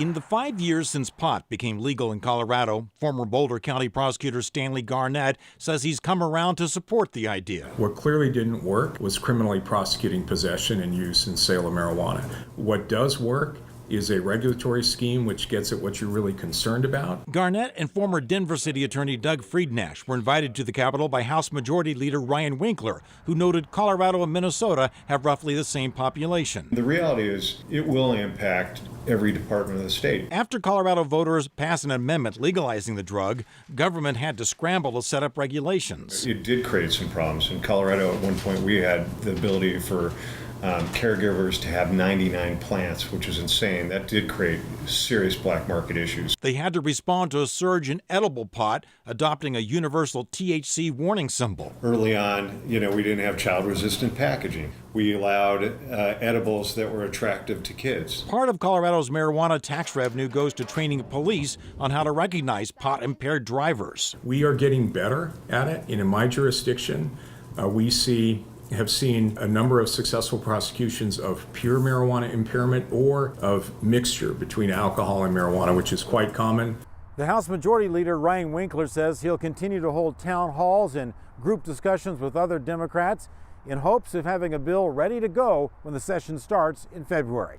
In the 5 years since pot became legal in Colorado, former Boulder County prosecutor Stanley Garnett says he's come around to support the idea. What clearly didn't work was criminally prosecuting possession and use and sale of marijuana. What does work is a regulatory scheme which gets at what you're really concerned about. Garnett and former Denver City Attorney Doug Friednash were invited to the Capitol by House Majority Leader Ryan Winkler, who noted Colorado and Minnesota have roughly the same population. The reality is it will impact every department of the state. After Colorado voters passed an amendment legalizing the drug, government had to scramble to set up regulations. It did create some problems. In Colorado, at one point, we had the ability for caregivers to have 99 plants, which is insane. That did create serious black market issues. They had to respond to a surge in edible pot, adopting a universal THC warning symbol. Early on, we didn't have child-resistant packaging. We allowed edibles that were attractive to kids. Part of Colorado's marijuana tax revenue goes to training police on how to recognize pot-impaired drivers. We are getting better at it. In my jurisdiction, we have seen a number of successful prosecutions of pure marijuana impairment or of mixture between alcohol and marijuana, which is quite common. The House Majority Leader Ryan Winkler says he'll continue to hold town halls and group discussions with other Democrats in hopes of having a bill ready to go when the session starts in February.